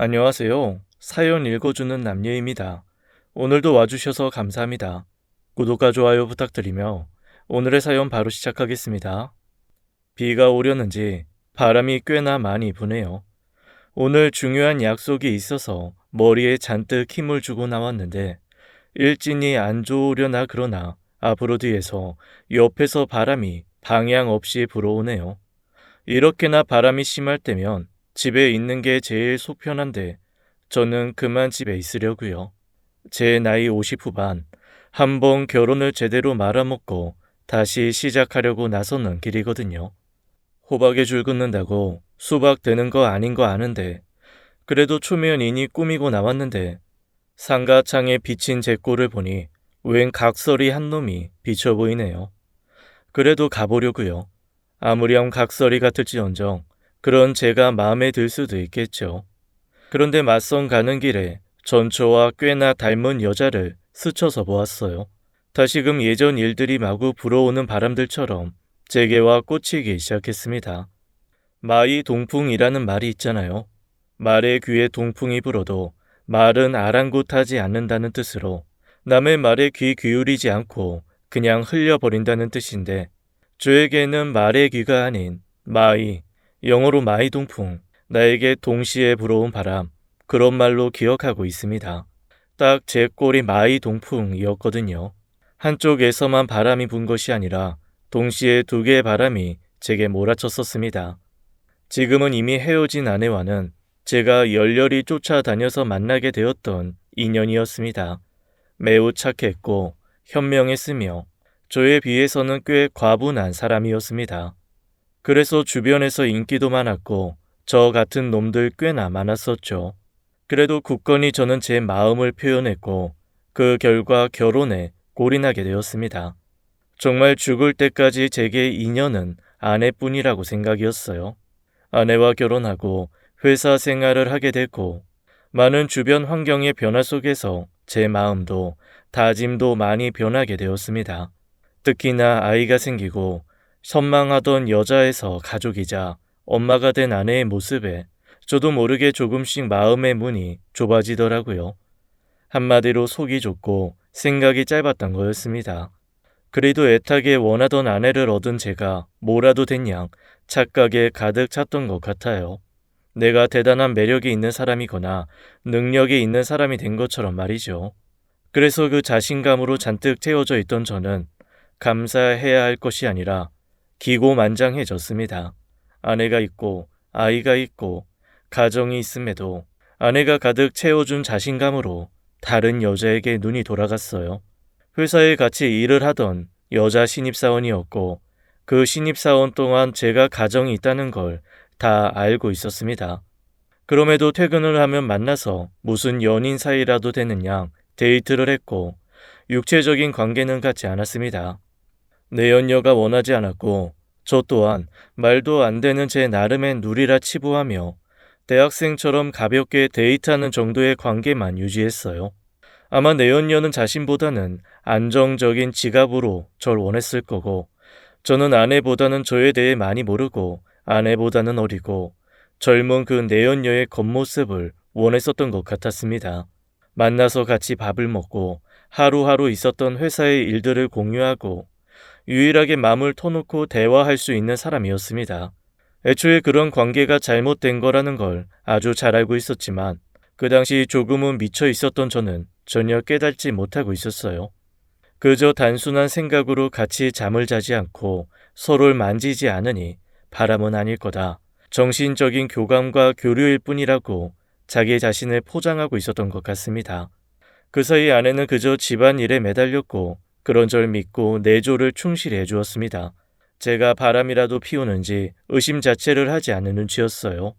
안녕하세요. 사연 읽어주는 남녀입니다. 오늘도 와주셔서 감사합니다. 구독과 좋아요 부탁드리며 오늘의 사연 바로 시작하겠습니다. 비가 오려는지 바람이 꽤나 많이 부네요. 오늘 중요한 약속이 있어서 머리에 잔뜩 힘을 주고 나왔는데 일진이 안 좋으려나 그러나 앞으로 뒤에서 옆에서 바람이 방향 없이 불어오네요. 이렇게나 바람이 심할 때면 집에 있는 게 제일 속 편한데 저는 그만 집에 있으려고요. 제 나이 50 후반, 한번 결혼을 제대로 말아먹고 다시 시작하려고 나서는 길이거든요. 호박에 줄 긋는다고 수박 되는 거 아닌 거 아는데 그래도 초면이니 꾸미고 나왔는데 상가 창에 비친 제 꼴을 보니 웬 각설이 한 놈이 비쳐 보이네요. 그래도 가보려고요. 아무렴 각설이 같을지언정 그런 제가 마음에 들 수도 있겠죠. 그런데 맞선 가는 길에 전처와 꽤나 닮은 여자를 스쳐서 보았어요. 다시금 예전 일들이 마구 불어오는 바람들처럼 제게와 꽂히기 시작했습니다. 마이 동풍이라는 말이 있잖아요. 말의 귀에 동풍이 불어도 말은 아랑곳하지 않는다는 뜻으로 남의 말에 귀 기울이지 않고 그냥 흘려버린다는 뜻인데 저에게는 말의 귀가 아닌 마이, 영어로 마이 동풍, 나에게 동시에 불어온 바람, 그런 말로 기억하고 있습니다. 딱 제 꼴이 마이 동풍이었거든요. 한쪽에서만 바람이 분 것이 아니라 동시에 두 개의 바람이 제게 몰아쳤었습니다. 지금은 이미 헤어진 아내와는 제가 열렬히 쫓아다녀서 만나게 되었던 인연이었습니다. 매우 착했고 현명했으며 저에 비해서는 꽤 과분한 사람이었습니다. 그래서 주변에서 인기도 많았고 저 같은 놈들 꽤나 많았었죠. 그래도 굳건히 저는 제 마음을 표현했고 그 결과 결혼에 골인하게 되었습니다. 정말 죽을 때까지 제게 인연은 아내뿐이라고 생각이었어요. 아내와 결혼하고 회사 생활을 하게 됐고 많은 주변 환경의 변화 속에서 제 마음도 다짐도 많이 변하게 되었습니다. 특히나 아이가 생기고 선망하던 여자에서 가족이자 엄마가 된 아내의 모습에 저도 모르게 조금씩 마음의 문이 좁아지더라고요. 한마디로 속이 좁고 생각이 짧았던 거였습니다. 그래도 애타게 원하던 아내를 얻은 제가 뭐라도 된 양 착각에 가득 찼던 것 같아요. 내가 대단한 매력이 있는 사람이거나 능력이 있는 사람이 된 것처럼 말이죠. 그래서 그 자신감으로 잔뜩 채워져 있던 저는 감사해야 할 것이 아니라 기고만장해졌습니다. 아내가 있고 아이가 있고 가정이 있음에도 아내가 가득 채워준 자신감으로 다른 여자에게 눈이 돌아갔어요. 회사에 같이 일을 하던 여자 신입사원이었고 그 신입사원 동안 제가 가정이 있다는 걸 다 알고 있었습니다. 그럼에도 퇴근을 하면 만나서 무슨 연인 사이라도 되는 양 데이트를 했고 육체적인 관계는 갖지 않았습니다. 내연녀가 원하지 않았고 저 또한 말도 안 되는 제 나름의 누리라 치부하며 대학생처럼 가볍게 데이트하는 정도의 관계만 유지했어요. 아마 내연녀는 자신보다는 안정적인 지갑으로 절 원했을 거고 저는 아내보다는 저에 대해 많이 모르고 아내보다는 어리고 젊은 그 내연녀의 겉모습을 원했었던 것 같았습니다. 만나서 같이 밥을 먹고 하루하루 있었던 회사의 일들을 공유하고 유일하게 마음을 터놓고 대화할 수 있는 사람이었습니다. 애초에 그런 관계가 잘못된 거라는 걸 아주 잘 알고 있었지만 그 당시 조금은 미쳐 있었던 저는 전혀 깨닫지 못하고 있었어요. 그저 단순한 생각으로 같이 잠을 자지 않고 서로를 만지지 않으니 바람은 아닐 거다. 정신적인 교감과 교류일 뿐이라고 자기 자신을 포장하고 있었던 것 같습니다. 그 사이 아내는 그저 집안일에 매달렸고 그런 절 믿고 내조를 충실히 해주었습니다. 제가 바람이라도 피우는지 의심 자체를 하지 않는 눈치였어요.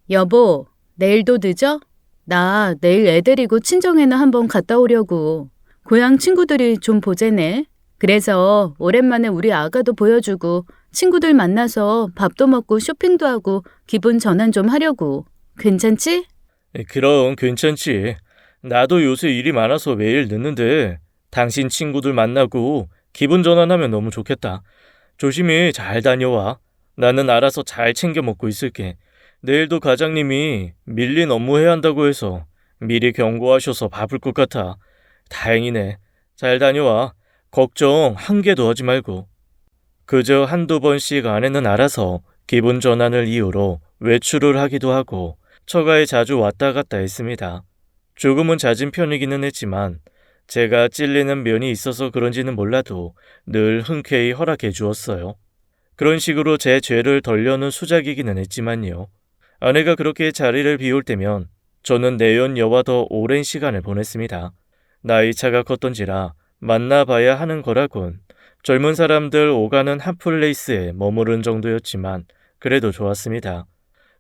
여보, 내일도 늦어? 나 내일 애 데리고 친정에는 한번 갔다 오려고. 고향 친구들이 좀 보재네. 그래서 오랜만에 우리 아가도 보여주고 친구들 만나서 밥도 먹고 쇼핑도 하고 기분 전환 좀 하려고. 괜찮지? 그럼 괜찮지. 나도 요새 일이 많아서 매일 늦는데 당신 친구들 만나고 기분 전환하면 너무 좋겠다. 조심히 잘 다녀와. 나는 알아서 잘 챙겨 먹고 있을게. 내일도 과장님이 밀린 업무 해야 한다고 해서 미리 경고하셔서 바쁠 것 같아. 다행이네. 잘 다녀와. 걱정 한 개도 하지 말고. 그저 한두 번씩 아내는 알아서 기분 전환을 이유로 외출을 하기도 하고 처가에 자주 왔다 갔다 했습니다. 조금은 잦은 편이기는 했지만 제가 찔리는 면이 있어서 그런지는 몰라도 늘 흔쾌히 허락해 주었어요. 그런 식으로 제 죄를 덜려는 수작이기는 했지만요. 아내가 그렇게 자리를 비울 때면 저는 내연녀와 더 오랜 시간을 보냈습니다. 나이차가 컸던지라 만나봐야 하는 거라곤. 젊은 사람들 오가는 핫플레이스에 머무른 정도였지만 그래도 좋았습니다.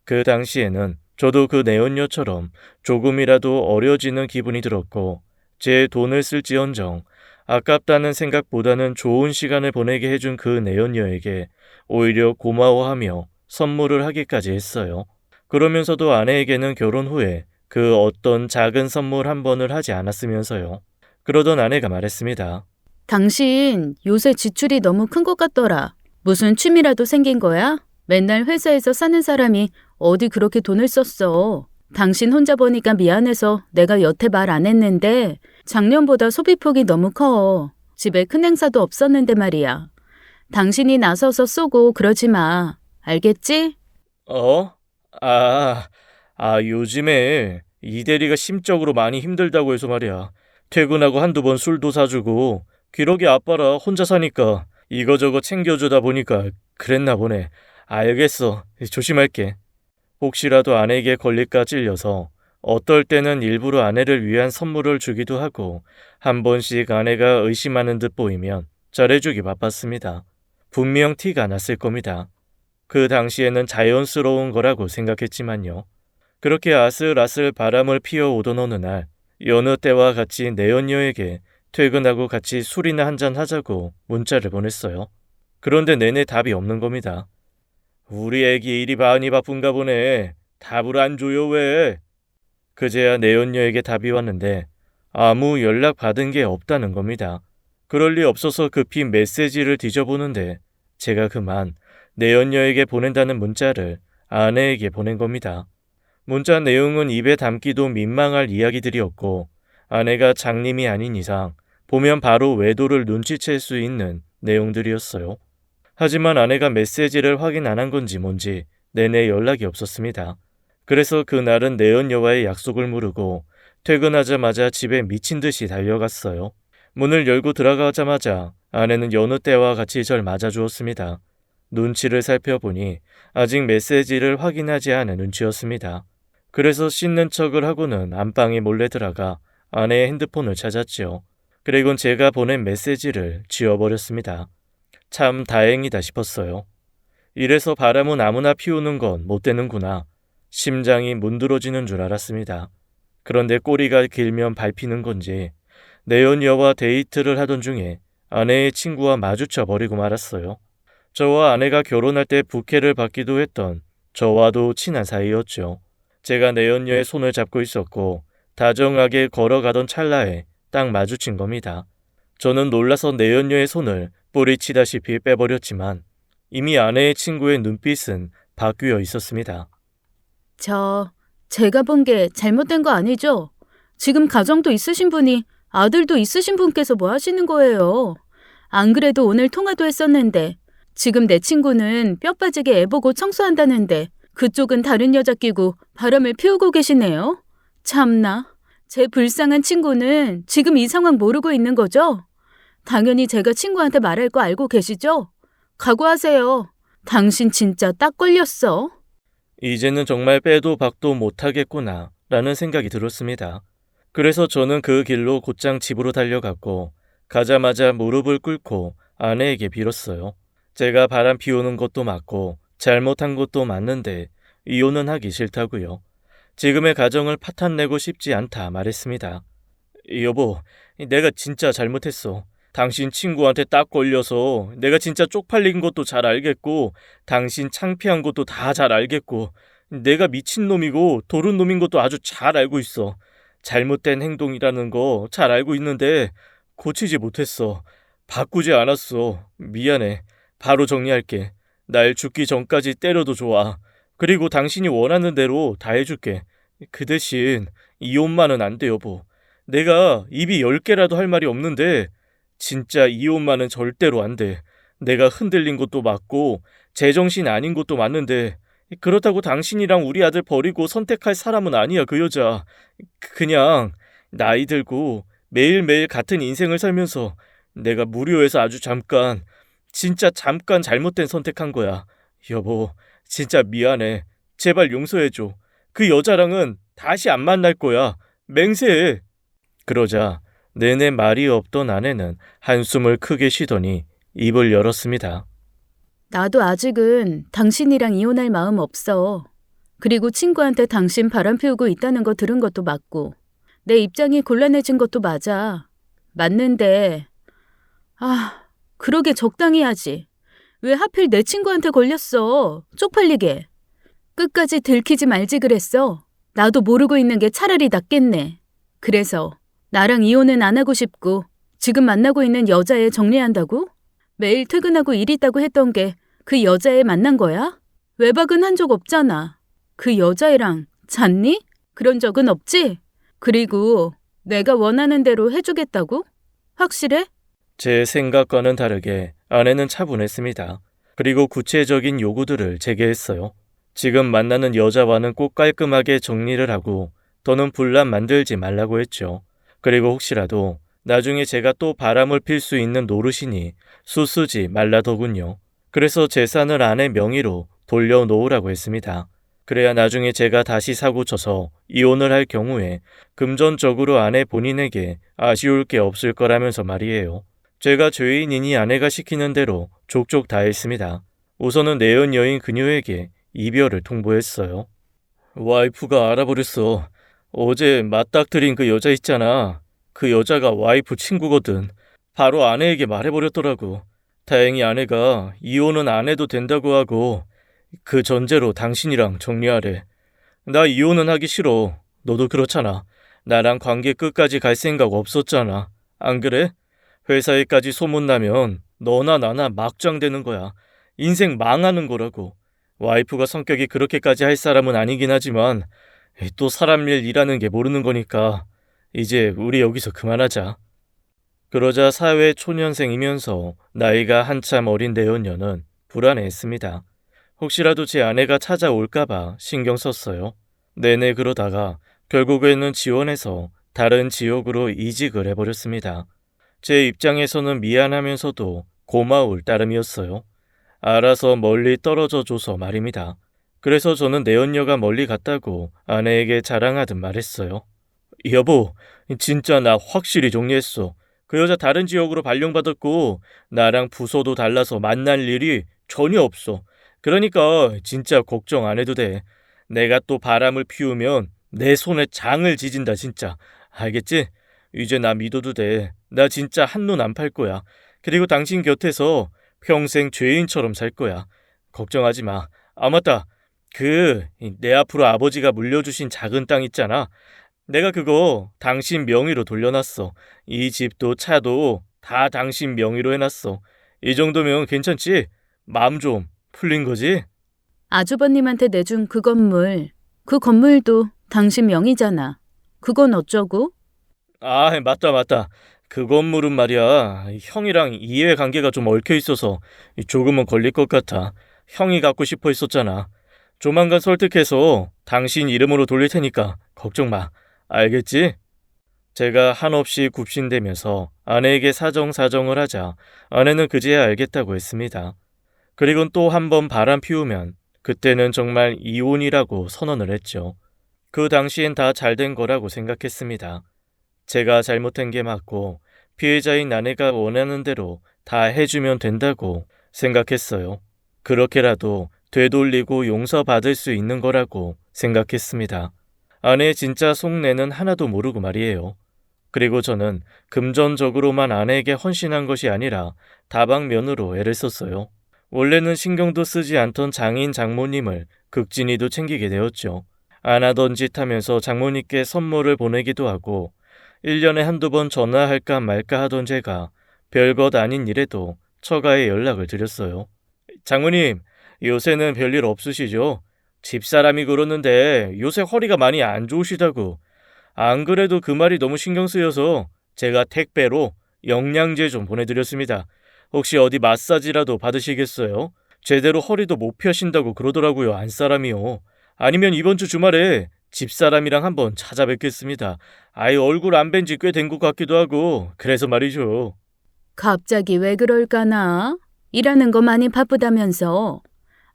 그 당시에는 저도 그 내연녀처럼 조금이라도 어려지는 기분이 들었고 제 돈을 쓸지언정 아깝다는 생각보다는 좋은 시간을 보내게 해준 그 내연녀에게 오히려 고마워하며 선물을 하기까지 했어요. 그러면서도 아내에게는 결혼 후에 그 어떤 작은 선물 한 번을 하지 않았으면서요. 그러던 아내가 말했습니다. 당신 요새 지출이 너무 큰 것 같더라. 무슨 취미라도 생긴 거야? 맨날 회사에서 사는 사람이 어디 그렇게 돈을 썼어. 당신 혼자 보니까 미안해서 내가 여태 말 안 했는데 작년보다 소비폭이 너무 커. 집에 큰 행사도 없었는데 말이야. 당신이 나서서 쏘고 그러지 마. 알겠지? 어? 요즘에 이 대리가 심적으로 많이 힘들다고 해서 말이야. 퇴근하고 한두 번 술도 사주고 기러기 아빠라 혼자 사니까 이거저거 챙겨주다 보니까 그랬나 보네. 알겠어. 조심할게. 혹시라도 아내에게 걸릴까 찔려서 어떨 때는 일부러 아내를 위한 선물을 주기도 하고 한 번씩 아내가 의심하는 듯 보이면 잘해주기 바빴습니다. 분명 티가 났을 겁니다. 그 당시에는 자연스러운 거라고 생각했지만요. 그렇게 아슬아슬 바람을 피워오던 어느 날 여느 때와 같이 내연녀에게 퇴근하고 같이 술이나 한잔 하자고 문자를 보냈어요. 그런데 내내 답이 없는 겁니다. 우리 애기 일이 많이 바쁜가 보네. 답을 안 줘요 왜? 그제야 내연녀에게 답이 왔는데 아무 연락 받은 게 없다는 겁니다. 그럴 리 없어서 급히 메시지를 뒤져보는데 제가 그만 내연녀에게 보낸다는 문자를 아내에게 보낸 겁니다. 문자 내용은 입에 담기도 민망할 이야기들이었고 아내가 장님이 아닌 이상 보면 바로 외도를 눈치챌 수 있는 내용들이었어요. 하지만 아내가 메시지를 확인 안 한 건지 뭔지 내내 연락이 없었습니다. 그래서 그날은 내연녀와의 약속을 무르고 퇴근하자마자 집에 미친 듯이 달려갔어요. 문을 열고 들어가자마자 아내는 여느 때와 같이 절 맞아주었습니다. 눈치를 살펴보니 아직 메시지를 확인하지 않은 눈치였습니다. 그래서 씻는 척을 하고는 안방에 몰래 들어가 아내의 핸드폰을 찾았지요. 그리곤 제가 보낸 메시지를 지워버렸습니다. 참 다행이다 싶었어요. 이래서 바람은 아무나 피우는 건 못 되는구나. 심장이 문드러지는 줄 알았습니다. 그런데 꼬리가 길면 밟히는 건지 내연녀와 데이트를 하던 중에 아내의 친구와 마주쳐 버리고 말았어요. 저와 아내가 결혼할 때 부케를 받기도 했던 저와도 친한 사이였죠. 제가 내연녀의 손을 잡고 있었고 다정하게 걸어가던 찰나에 딱 마주친 겁니다. 저는 놀라서 내연녀의 손을 뿌리치다시피 빼버렸지만 이미 아내의 친구의 눈빛은 바뀌어 있었습니다. 제가 본 게 잘못된 거 아니죠? 지금 가정도 있으신 분이 아들도 있으신 분께서 뭐 하시는 거예요? 안 그래도 오늘 통화도 했었는데 지금 내 친구는 뼈 빠지게 애보고 청소한다는데 그쪽은 다른 여자 끼고 바람을 피우고 계시네요. 참나. 제 불쌍한 친구는 지금 이 상황 모르고 있는 거죠? 당연히 제가 친구한테 말할 거 알고 계시죠? 각오하세요. 당신 진짜 딱 걸렸어. 이제는 정말 빼도 박도 못하겠구나 라는 생각이 들었습니다. 그래서 저는 그 길로 곧장 집으로 달려갔고 가자마자 무릎을 꿇고 아내에게 빌었어요. 제가 바람 피우는 것도 맞고 잘못한 것도 맞는데 이혼은 하기 싫다고요. 지금의 가정을 파탄내고 싶지 않다 말했습니다. 여보, 내가 진짜 잘못했어. 당신 친구한테 딱 걸려서 내가 진짜 쪽팔린 것도 잘 알겠고 당신 창피한 것도 다 잘 알겠고 내가 미친놈이고 도른놈인 것도 아주 잘 알고 있어. 잘못된 행동이라는 거 잘 알고 있는데 고치지 못했어. 바꾸지 않았어. 미안해. 바로 정리할게. 날 죽기 전까지 때려도 좋아. 그리고 당신이 원하는 대로 다 해줄게. 그 대신 이혼만은 안 돼, 여보. 내가 입이 10개라도 할 말이 없는데 진짜 이혼만은 절대로 안 돼. 내가 흔들린 것도 맞고 제정신 아닌 것도 맞는데 그렇다고 당신이랑 우리 아들 버리고 선택할 사람은 아니야, 그 여자. 그냥 나이 들고 매일매일 같은 인생을 살면서 내가 무료해서 아주 잠깐, 진짜 잠깐 잘못된 선택한 거야. 여보, 진짜 미안해. 제발 용서해줘. 그 여자랑은 다시 안 만날 거야. 맹세해. 그러자 내내 말이 없던 아내는 한숨을 크게 쉬더니 입을 열었습니다. 나도 아직은 당신이랑 이혼할 마음 없어. 그리고 친구한테 당신 바람 피우고 있다는 거 들은 것도 맞고, 내 입장이 곤란해진 것도 맞아. 맞는데, 그러게 적당히 하지. 왜 하필 내 친구한테 걸렸어? 쪽팔리게. 끝까지 들키지 말지 그랬어. 나도 모르고 있는 게 차라리 낫겠네. 그래서 나랑 이혼은 안 하고 싶고 지금 만나고 있는 여자애 정리한다고? 매일 퇴근하고 일 있다고 했던 게 그 여자애 만난 거야? 외박은 한 적 없잖아. 그 여자애랑 잤니? 그런 적은 없지? 그리고 내가 원하는 대로 해주겠다고? 확실해? 제 생각과는 다르게 아내는 차분했습니다. 그리고 구체적인 요구들을 제게 했어요. 지금 만나는 여자와는 꼭 깔끔하게 정리를 하고 더는 분란 만들지 말라고 했죠. 그리고 혹시라도 나중에 제가 또 바람을 필 수 있는 노릇이니 수쓰지 말라더군요. 그래서 재산을 아내 명의로 돌려놓으라고 했습니다. 그래야 나중에 제가 다시 사고쳐서 이혼을 할 경우에 금전적으로 아내 본인에게 아쉬울 게 없을 거라면서 말이에요. 제가 죄인이니 아내가 시키는 대로 족족 다 했습니다. 우선은 내연 여인 그녀에게 이별을 통보했어요. 와이프가 알아버렸어. 어제 맞닥뜨린 그 여자 있잖아. 그 여자가 와이프 친구거든. 바로 아내에게 말해버렸더라고. 다행히 아내가 이혼은 안 해도 된다고 하고 그 전제로 당신이랑 정리하래. 나 이혼은 하기 싫어. 너도 그렇잖아. 나랑 관계 끝까지 갈 생각 없었잖아. 안 그래? 회사에까지 소문나면 너나 나나 막장 되는 거야. 인생 망하는 거라고. 와이프가 성격이 그렇게까지 할 사람은 아니긴 하지만 또 사람 일 일하는 게 모르는 거니까 이제 우리 여기서 그만하자. 그러자 사회 초년생이면서 나이가 한참 어린 내연녀는 불안해했습니다. 혹시라도 제 아내가 찾아올까봐 신경 썼어요. 내내 그러다가 결국에는 지원해서 다른 지역으로 이직을 해버렸습니다. 제 입장에서는 미안하면서도 고마울 따름이었어요. 알아서 멀리 떨어져 줘서 말입니다. 그래서 저는 내연녀가 멀리 갔다고 아내에게 자랑하듯 말했어요. 여보, 진짜 나 확실히 정리했어. 그 여자 다른 지역으로 발령받았고 나랑 부서도 달라서 만날 일이 전혀 없어. 그러니까 진짜 걱정 안 해도 돼. 내가 또 바람을 피우면 내 손에 장을 지진다 진짜. 알겠지? 이제 나 믿어도 돼. 나 진짜 한눈 안 팔 거야. 그리고 당신 곁에서 평생 죄인처럼 살 거야. 걱정하지 마. 아 맞다. 내 앞으로 아버지가 물려주신 작은 땅 있잖아. 내가 그거 당신 명의로 돌려놨어. 이 집도 차도 다 당신 명의로 해놨어. 이 정도면 괜찮지? 마음 좀 풀린 거지? 아주버님한테 내준 그 건물도 당신 명의잖아. 그건 어쩌고? 아, 맞다. 그 건물은 말이야. 형이랑 이해관계가 좀 얽혀 있어서 조금은 걸릴 것 같아. 형이 갖고 싶어 했었잖아. 조만간 설득해서 당신 이름으로 돌릴 테니까 걱정 마. 알겠지? 제가 한없이 굽신대면서 아내에게 사정을 하자 아내는 그제야 알겠다고 했습니다. 그리고 또 한 번 바람 피우면 그때는 정말 이혼이라고 선언을 했죠. 그 당시엔 다 잘된 거라고 생각했습니다. 제가 잘못한 게 맞고 피해자인 아내가 원하는 대로 다 해주면 된다고 생각했어요. 그렇게라도 되돌리고 용서받을 수 있는 거라고 생각했습니다. 아내의 진짜 속내는 하나도 모르고 말이에요. 그리고 저는 금전적으로만 아내에게 헌신한 것이 아니라 다방면으로 애를 썼어요. 원래는 신경도 쓰지 않던 장인 장모님을 극진히도 챙기게 되었죠. 안 하던 짓 하면서 장모님께 선물을 보내기도 하고 1년에 한두 번 전화할까 말까 하던 제가 별것 아닌 일에도 처가에 연락을 드렸어요. 장모님, 요새는 별일 없으시죠? 집사람이 그러는데 요새 허리가 많이 안 좋으시다고. 안 그래도 그 말이 너무 신경 쓰여서 제가 택배로 영양제 좀 보내드렸습니다. 혹시 어디 마사지라도 받으시겠어요? 제대로 허리도 못 펴신다고 그러더라고요, 안사람이요. 아니면 이번 주 주말에 집사람이랑 한번 찾아뵙겠습니다. 아예 얼굴 안 뵌 지 꽤 된 것 같기도 하고, 그래서 말이죠. 갑자기 왜 그럴까나? 일하는 거 많이 바쁘다면서.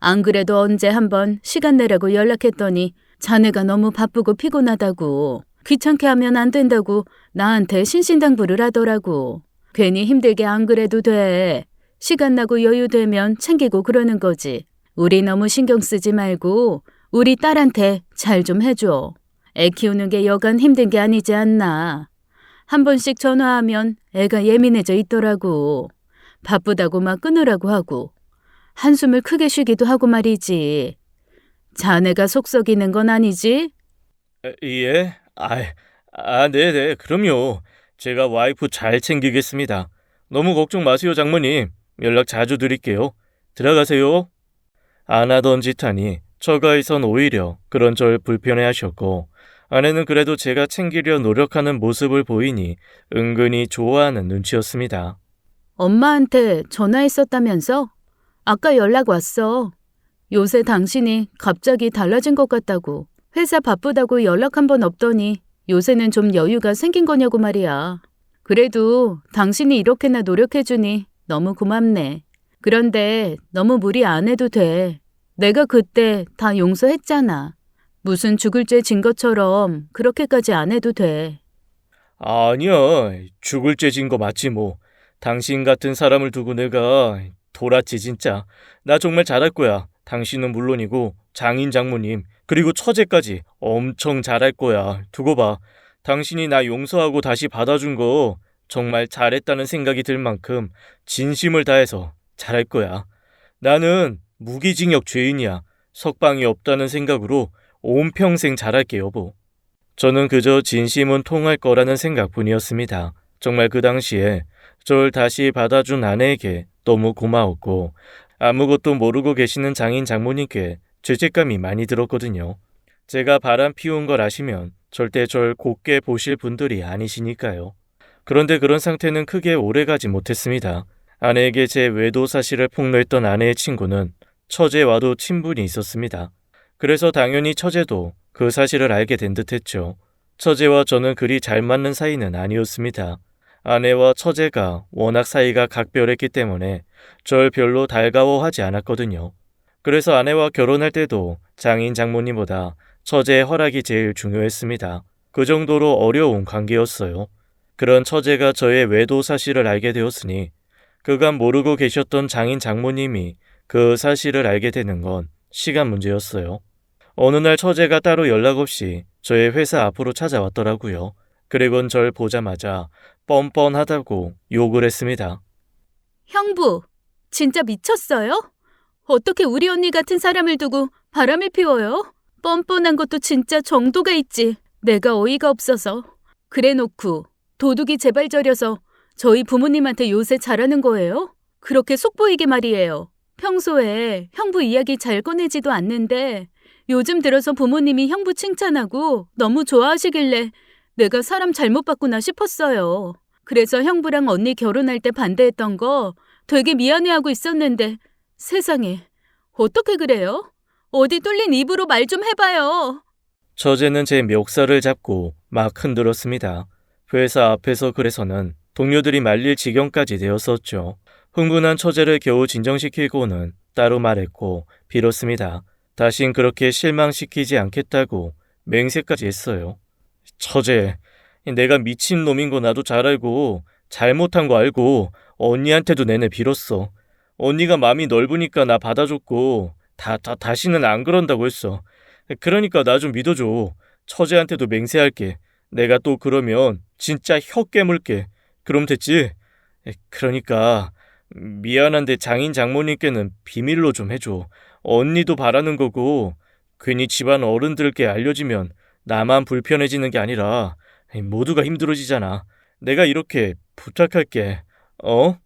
안 그래도 언제 한번 시간 내라고 연락했더니 자네가 너무 바쁘고 피곤하다고. 귀찮게 하면 안 된다고 나한테 신신당부를 하더라고. 괜히 힘들게 안 그래도 돼. 시간 나고 여유 되면 챙기고 그러는 거지. 우리 너무 신경 쓰지 말고 우리 딸한테 잘 좀 해줘. 애 키우는 게 여간 힘든 게 아니지 않나. 한 번씩 전화하면 애가 예민해져 있더라고. 바쁘다고 막 끊으라고 하고. 한숨을 크게 쉬기도 하고 말이지. 자네가 속 썩이는 건 아니지? 예? 네네, 그럼요. 제가 와이프 잘 챙기겠습니다. 너무 걱정 마세요, 장모님. 연락 자주 드릴게요. 들어가세요. 안 하던 짓 하니 처가에선 오히려 그런 절 불편해하셨고, 아내는 그래도 제가 챙기려 노력하는 모습을 보이니 은근히 좋아하는 눈치였습니다. 엄마한테 전화했었다면서? 아까 연락 왔어. 요새 당신이 갑자기 달라진 것 같다고. 회사 바쁘다고 연락 한 번 없더니 요새는 좀 여유가 생긴 거냐고 말이야. 그래도 당신이 이렇게나 노력해주니 너무 고맙네. 그런데 너무 무리 안 해도 돼. 내가 그때 다 용서했잖아. 무슨 죽을 죄 진 것처럼 그렇게까지 안 해도 돼. 아니야, 죽을 죄 진 거 맞지 뭐. 당신 같은 사람을 두고 내가 돌았지 진짜. 나 정말 잘할 거야. 당신은 물론이고 장인 장모님 그리고 처제까지 엄청 잘할 거야. 두고 봐. 당신이 나 용서하고 다시 받아준 거 정말 잘했다는 생각이 들 만큼 진심을 다해서 잘할 거야. 나는 무기징역 죄인이야. 석방이 없다는 생각으로 온평생 잘할게 여보. 저는 그저 진심은 통할 거라는 생각뿐이었습니다. 정말 그 당시에 절 다시 받아준 아내에게 너무 고마웠고 아무것도 모르고 계시는 장인 장모님께 죄책감이 많이 들었거든요. 제가 바람 피운 걸 아시면 절대 절 곱게 보실 분들이 아니시니까요. 그런데 그런 상태는 크게 오래가지 못했습니다. 아내에게 제 외도 사실을 폭로했던 아내의 친구는 처제와도 친분이 있었습니다. 그래서 당연히 처제도 그 사실을 알게 된 듯했죠. 처제와 저는 그리 잘 맞는 사이는 아니었습니다. 아내와 처제가 워낙 사이가 각별했기 때문에 절 별로 달가워하지 않았거든요. 그래서 아내와 결혼할 때도 장인 장모님보다 처제의 허락이 제일 중요했습니다. 그 정도로 어려운 관계였어요. 그런 처제가 저의 외도 사실을 알게 되었으니 그간 모르고 계셨던 장인 장모님이 그 사실을 알게 되는 건 시간 문제였어요. 어느 날 처제가 따로 연락 없이 저의 회사 앞으로 찾아왔더라고요. 그리곤 절 보자마자 뻔뻔하다고 욕을 했습니다. 형부, 진짜 미쳤어요? 어떻게 우리 언니 같은 사람을 두고 바람을 피워요? 뻔뻔한 것도 진짜 정도가 있지. 내가 어이가 없어서. 그래놓고 도둑이 제발 저려서 저희 부모님한테 요새 잘하는 거예요? 그렇게 속보이게 말이에요. 평소에 형부 이야기 잘 꺼내지도 않는데 요즘 들어서 부모님이 형부 칭찬하고 너무 좋아하시길래 내가 사람 잘못 봤구나 싶었어요. 그래서 형부랑 언니 결혼할 때 반대했던 거 되게 미안해하고 있었는데 세상에 어떻게 그래요? 어디 뚫린 입으로 말 좀 해봐요. 처제는 제 멱살을 잡고 막 흔들었습니다. 회사 앞에서 그래서는 동료들이 말릴 지경까지 되었었죠. 흥분한 처제를 겨우 진정시키고는 따로 말했고 빌었습니다. 다신 그렇게 실망시키지 않겠다고 맹세까지 했어요. 처제, 내가 미친놈인 거 나도 잘 알고 잘못한 거 알고 언니한테도 내내 빌었어. 언니가 마음이 넓으니까 나 받아줬고 다시는 안 그런다고 했어. 그러니까 나 좀 믿어줘. 처제한테도 맹세할게. 내가 또 그러면 진짜 혀 깨물게. 그럼 됐지? 그러니까 미안한데 장인 장모님께는 비밀로 좀 해줘. 언니도 바라는 거고 괜히 집안 어른들께 알려지면 나만 불편해지는 게 아니라 모두가 힘들어지잖아. 내가 이렇게 부탁할게. 어?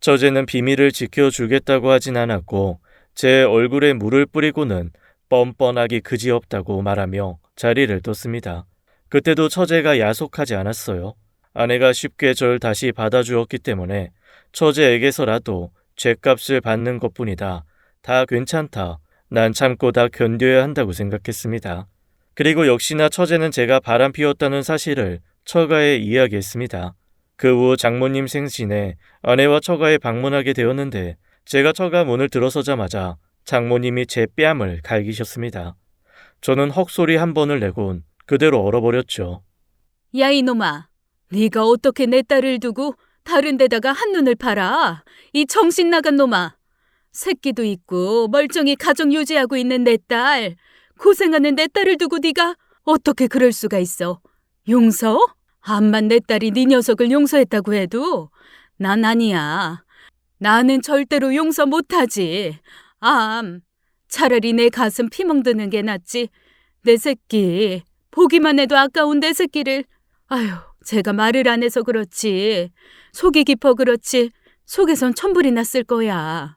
처제는 비밀을 지켜주겠다고 하진 않았고 제 얼굴에 물을 뿌리고는 뻔뻔하기 그지없다고 말하며 자리를 떴습니다. 그때도 처제가 야속하지 않았어요. 아내가 쉽게 절 다시 받아주었기 때문에 처제에게서라도 죗값을 받는 것뿐이다. 다 괜찮다. 난 참고 다 견뎌야 한다고 생각했습니다. 그리고 역시나 처제는 제가 바람 피웠다는 사실을 처가에 이야기했습니다. 그 후 장모님 생신에 아내와 처가에 방문하게 되었는데 제가 처가 문을 들어서자마자 장모님이 제 뺨을 갈기셨습니다. 저는 헉소리 한 번을 내곤 그대로 얼어버렸죠. 야 이놈아, 네가 어떻게 내 딸을 두고 다른 데다가 한눈을 팔아? 이 정신 나간 놈아. 새끼도 있고 멀쩡히 가정 유지하고 있는 내 딸, 고생하는 내 딸을 두고 네가 어떻게 그럴 수가 있어? 용서? 암만 내 딸이 네 녀석을 용서했다고 해도 난 아니야. 나는 절대로 용서 못하지. 차라리 내 가슴 피멍드는 게 낫지. 내 새끼, 보기만 해도 아까운 내 새끼를. 아휴, 제가 말을 안 해서 그렇지. 속이 깊어 그렇지. 속에선 천불이 났을 거야.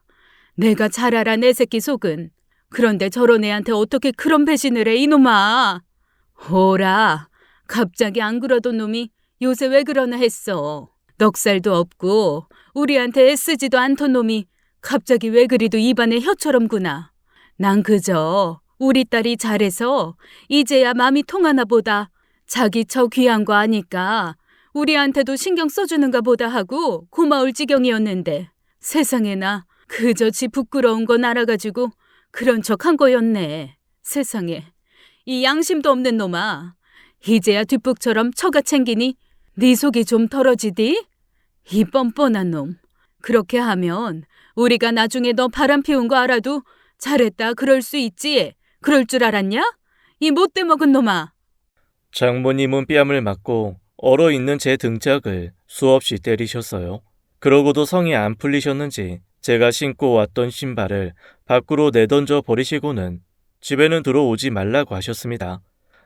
내가 잘 알아, 내 새끼 속은. 그런데 저런 애한테 어떻게 그런 배신을 해, 이놈아. 호라, 갑자기 안 그러던 놈이 요새 왜 그러나 했어. 넉살도 없고 우리한테 애쓰지도 않던 놈이 갑자기 왜 그리도 입안에 혀처럼 구나. 난 그저 우리 딸이 잘해서 이제야 마음이 통하나 보다. 자기 처 귀한 거 아니까 우리한테도 신경 써주는가 보다 하고 고마울 지경이었는데 세상에나 그저 지 부끄러운 건 알아가지고 그런 척 한 거였네. 세상에, 이 양심도 없는 놈아. 이제야 뒷북처럼 처가 챙기니 네 속이 좀 덜어지디? 이 뻔뻔한 놈. 그렇게 하면 우리가 나중에 너 바람 피운 거 알아도 잘했다 그럴 수 있지. 그럴 줄 알았냐? 이 못돼 먹은 놈아. 장모님은 뺨을 맞고 얼어있는 제 등짝을 수없이 때리셨어요. 그러고도 성이 안 풀리셨는지 제가 신고 왔던 신발을 밖으로 내던져 버리시고는 집에는 들어오지 말라고 하셨습니다.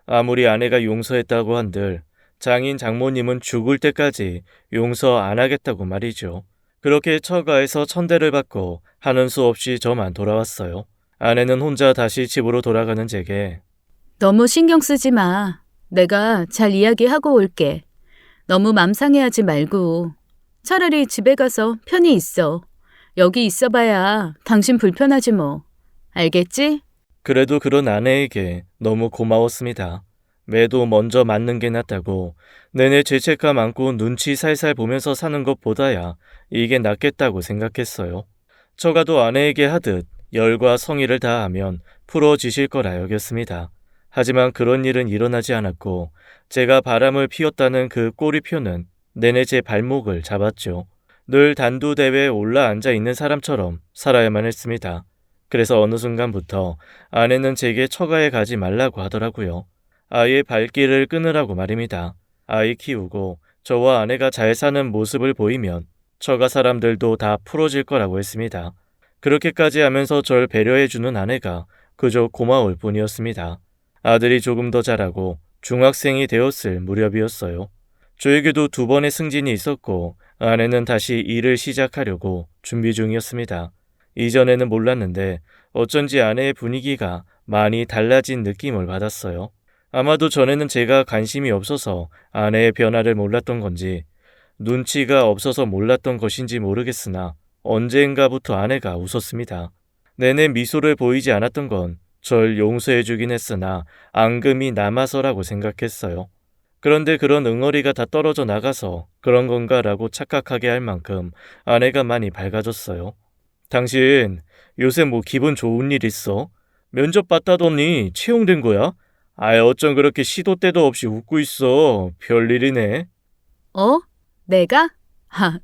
아무리 아내가 용서했다고 한들 장인 장모님은 죽을 때까지 용서 안 하겠다고 말이죠. 그렇게 처가에서 천대를 받고 하는 수 없이 저만 돌아왔어요. 아내는 혼자 다시 집으로 돌아가는 제게 너무 신경 쓰지 마. 내가 잘 이야기하고 올게. 너무 맘 상해하지 말고 차라리 집에 가서 편히 있어. 여기 있어봐야 당신 불편하지 뭐. 알겠지? 그래도 그런 아내에게 너무 고마웠습니다. 매도 먼저 맞는 게 낫다고 내내 죄책감 안고 눈치 살살 보면서 사는 것보다야 이게 낫겠다고 생각했어요. 처가도 아내에게 하듯 열과 성의를 다하면 풀어지실 거라 여겼습니다. 하지만 그런 일은 일어나지 않았고 제가 바람을 피웠다는 그 꼬리표는 내내 제 발목을 잡았죠. 늘 단두대회에 올라앉아 있는 사람처럼 살아야만 했습니다. 그래서 어느 순간부터 아내는 제게 처가에 가지 말라고 하더라고요. 아이의 발길을 끊으라고 말입니다. 아이 키우고 저와 아내가 잘 사는 모습을 보이면 처가 사람들도 다 풀어질 거라고 했습니다. 그렇게까지 하면서 절 배려해주는 아내가 그저 고마울 뿐이었습니다. 아들이 조금 더 자라고 중학생이 되었을 무렵이었어요. 저에게도 2번의 승진이 있었고 아내는 다시 일을 시작하려고 준비 중이었습니다. 이전에는 몰랐는데 어쩐지 아내의 분위기가 많이 달라진 느낌을 받았어요. 아마도 전에는 제가 관심이 없어서 아내의 변화를 몰랐던 건지 눈치가 없어서 몰랐던 것인지 모르겠으나 언젠가부터 아내가 웃었습니다. 내내 미소를 보이지 않았던 건 절 용서해주긴 했으나 앙금이 남아서라고 생각했어요. 그런데 그런 응어리가 다 떨어져 나가서 그런 건가라고 착각하게 할 만큼 아내가 많이 밝아졌어요. 당신 요새 뭐 기분 좋은 일 있어? 면접 봤다더니 채용된 거야? 아이 어쩜 그렇게 시도 때도 없이 웃고 있어. 별일이네. 어? 내가?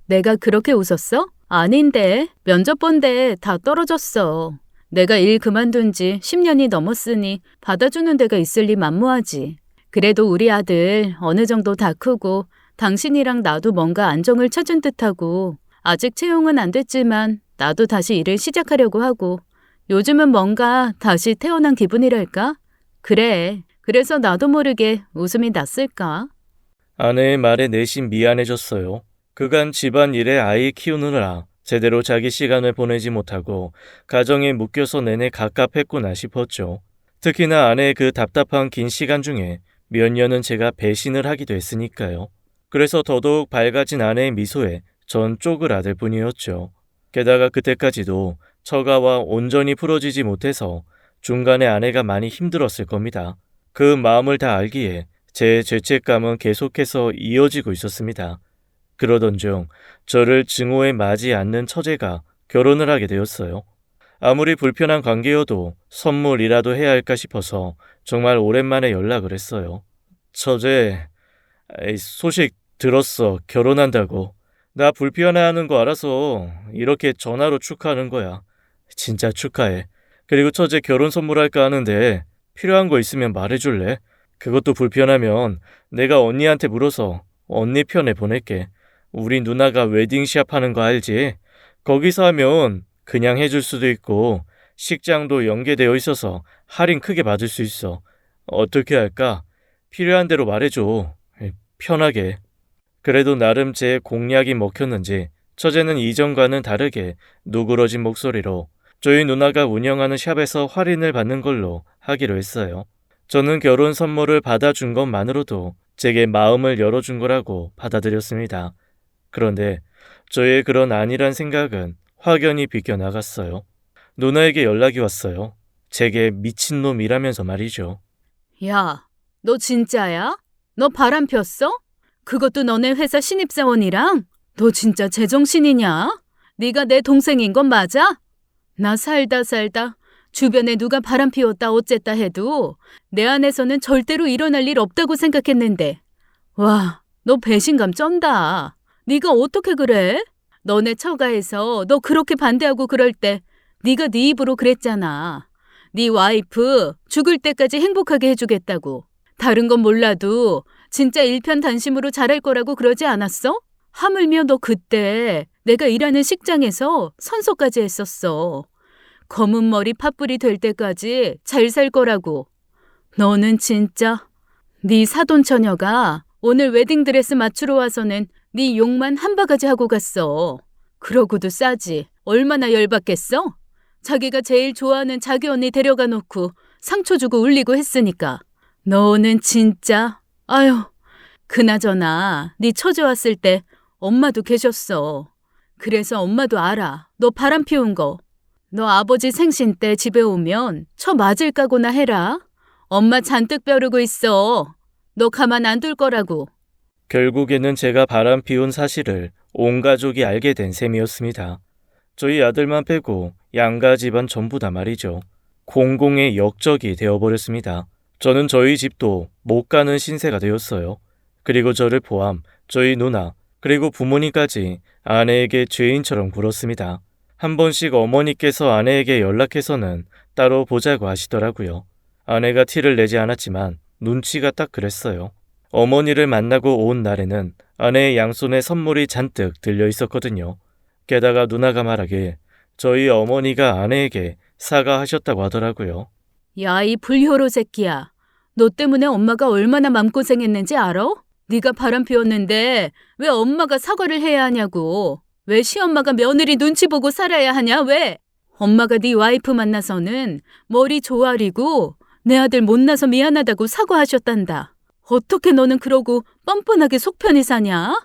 내가 그렇게 웃었어? 아닌데. 면접 본데 다 떨어졌어. 내가 일 그만둔 지 10년이 넘었으니 받아주는 데가 있을 리 만무하지. 그래도 우리 아들 어느 정도 다 크고 당신이랑 나도 뭔가 안정을 찾은 듯하고 아직 채용은 안 됐지만 나도 다시 일을 시작하려고 하고 요즘은 뭔가 다시 태어난 기분이랄까? 그래. 그래서 나도 모르게 웃음이 났을까? 아내의 말에 내심 미안해졌어요. 그간 집안일에 아이 키우느라 제대로 자기 시간을 보내지 못하고 가정에 묶여서 내내 갑갑했구나 싶었죠. 특히나 아내의 그 답답한 긴 시간 중에 몇 년은 제가 배신을 하기도 했으니까요. 그래서 더더욱 밝아진 아내의 미소에 전 쪼그라들 뿐이었죠. 게다가 그때까지도 처가와 온전히 풀어지지 못해서 중간에 아내가 많이 힘들었을 겁니다. 그 마음을 다 알기에 제 죄책감은 계속해서 이어지고 있었습니다. 그러던 중 저를 증오에 맞이 않는 처제가 결혼을 하게 되었어요. 아무리 불편한 관계여도 선물이라도 해야 할까 싶어서 정말 오랜만에 연락을 했어요. 처제, 소식 들었어. 결혼한다고. 나 불편해하는 거 알아서 이렇게 전화로 축하하는 거야. 진짜 축하해. 그리고 처제 결혼 선물할까 하는데 필요한 거 있으면 말해줄래? 그것도 불편하면 내가 언니한테 물어서 언니 편에 보낼게. 우리 누나가 웨딩샵 하는 거 알지? 거기서 하면 그냥 해줄 수도 있고 식장도 연계되어 있어서 할인 크게 받을 수 있어. 어떻게 할까? 필요한 대로 말해줘. 편하게. 그래도 나름 제 공약이 먹혔는지 처제는 이전과는 다르게 누그러진 목소리로 저희 누나가 운영하는 샵에서 할인을 받는 걸로 하기로 했어요. 저는 결혼 선물을 받아준 것만으로도 제게 마음을 열어준 거라고 받아들였습니다. 그런데 저의 그런 아니란 생각은 확연히 비껴나갔어요. 누나에게 연락이 왔어요. 제게 미친놈이라면서 말이죠. 야, 너 진짜야? 너 바람 폈어? 그것도 너네 회사 신입사원이랑? 너 진짜 제정신이냐? 네가 내 동생인 건 맞아? 나 살다 주변에 누가 바람 피웠다 어쨌다 해도 내 안에서는 절대로 일어날 일 없다고 생각했는데 와, 너 배신감 쩐다. 네가 어떻게 그래? 너네 처가에서 너 그렇게 반대하고 그럴 때 네가 네 입으로 그랬잖아. 네 와이프 죽을 때까지 행복하게 해주겠다고. 다른 건 몰라도 진짜 일편단심으로 잘할 거라고 그러지 않았어? 하물며 너 그때 내가 일하는 식장에서 선서까지 했었어. 검은 머리 팥불이 될 때까지 잘 살 거라고. 너는 진짜 네 사돈 처녀가 오늘 웨딩드레스 맞추러 와서는 네 욕만 한 바가지 하고 갔어. 그러고도 싸지. 얼마나 열받겠어? 자기가 제일 좋아하는 자기 언니 데려가 놓고 상처 주고 울리고 했으니까. 너는 진짜 아유. 그나저나 네 처제 왔을 때 엄마도 계셨어. 그래서 엄마도 알아. 너 바람 피운 거. 너 아버지 생신 때 집에 오면 처 맞을 까고나 해라. 엄마 잔뜩 벼르고 있어. 너 가만 안 둘 거라고. 결국에는 제가 바람 피운 사실을 온 가족이 알게 된 셈이었습니다. 저희 아들만 빼고 양가 집안 전부 다 말이죠. 공공의 역적이 되어버렸습니다. 저는 저희 집도 못 가는 신세가 되었어요. 그리고 저를 포함 저희 누나 그리고 부모님까지 아내에게 죄인처럼 굴었습니다. 한 번씩 어머니께서 아내에게 연락해서는 따로 보자고 하시더라고요. 아내가 티를 내지 않았지만 눈치가 딱 그랬어요. 어머니를 만나고 온 날에는 아내의 양손에 선물이 잔뜩 들려 있었거든요. 게다가 누나가 말하길 저희 어머니가 아내에게 사과하셨다고 하더라고요. 야, 이 불효로 새끼야. 너 때문에 엄마가 얼마나 맘고생했는지 알아? 네가 바람 피웠는데 왜 엄마가 사과를 해야 하냐고. 왜 시엄마가 며느리 눈치 보고 살아야 하냐 왜? 엄마가 네 와이프 만나서는 머리 조아리고 내 아들 못나서 미안하다고 사과하셨단다. 어떻게 너는 그러고 뻔뻔하게 속 편히 사냐?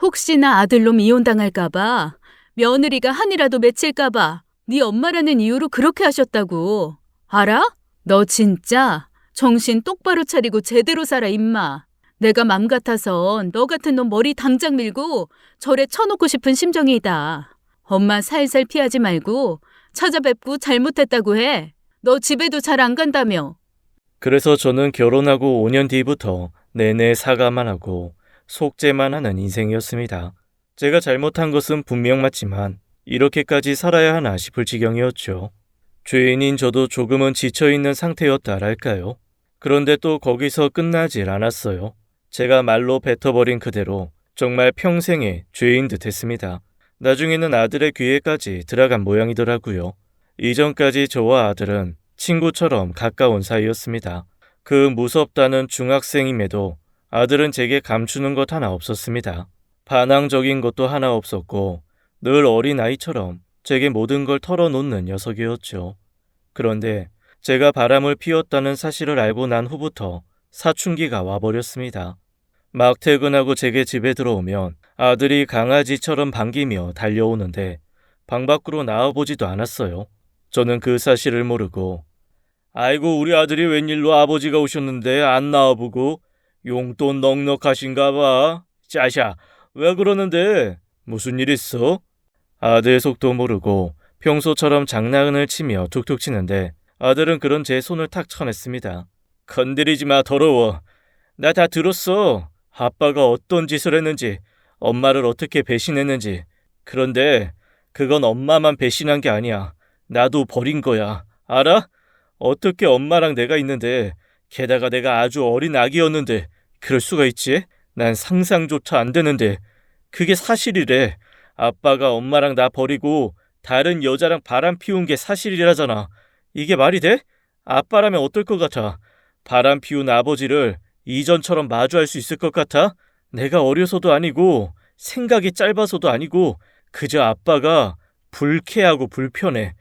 혹시나 아들로 미혼당할까 봐 며느리가 한이라도 맺힐까 봐 네 엄마라는 이유로 그렇게 하셨다고. 알아? 너 진짜 정신 똑바로 차리고 제대로 살아 임마. 내가 맘 같아선 너 같은 놈 머리 당장 밀고 절에 쳐놓고 싶은 심정이다. 엄마 살살 피하지 말고 찾아뵙고 잘못했다고 해. 너 집에도 잘 안 간다며. 그래서 저는 결혼하고 5년 뒤부터 내내 사과만 하고 속죄만 하는 인생이었습니다. 제가 잘못한 것은 분명 맞지만 이렇게까지 살아야 하나 싶을 지경이었죠. 죄인인 저도 조금은 지쳐있는 상태였다랄까요. 그런데 또 거기서 끝나질 않았어요. 제가 말로 뱉어버린 그대로 정말 평생의 죄인 듯 했습니다. 나중에는 아들의 귀에까지 들어간 모양이더라고요. 이전까지 저와 아들은 친구처럼 가까운 사이였습니다. 그 무섭다는 중학생임에도 아들은 제게 감추는 것 하나 없었습니다. 반항적인 것도 하나 없었고 늘 어린아이처럼 제게 모든 걸 털어놓는 녀석이었죠. 그런데 제가 바람을 피웠다는 사실을 알고 난 후부터 사춘기가 와버렸습니다. 막 퇴근하고 제게 집에 들어오면 아들이 강아지처럼 반기며 달려오는데 방 밖으로 나와보지도 않았어요. 저는 그 사실을 모르고 아이고 우리 아들이 웬일로 아버지가 오셨는데 안 나와보고 용돈 넉넉하신가 봐. 짜샤 왜 그러는데 무슨 일 있어? 아들 속도 모르고 평소처럼 장난을 치며 툭툭 치는데 아들은 그런 제 손을 탁 쳐냈습니다. 건드리지 마 더러워. 나 다 들었어. 아빠가 어떤 짓을 했는지 엄마를 어떻게 배신했는지. 그런데 그건 엄마만 배신한 게 아니야. 나도 버린 거야. 알아? 어떻게 엄마랑 내가 있는데 게다가 내가 아주 어린 아기였는데 그럴 수가 있지? 난 상상조차 안 되는데 그게 사실이래. 아빠가 엄마랑 나 버리고 다른 여자랑 바람 피운 게 사실이라잖아. 이게 말이 돼? 아빠라면 어떨 것 같아? 바람 피운 아버지를 이전처럼 마주할 수 있을 것 같아? 내가 어려서도 아니고 생각이 짧아서도 아니고 그저 아빠가 불쾌하고 불편해.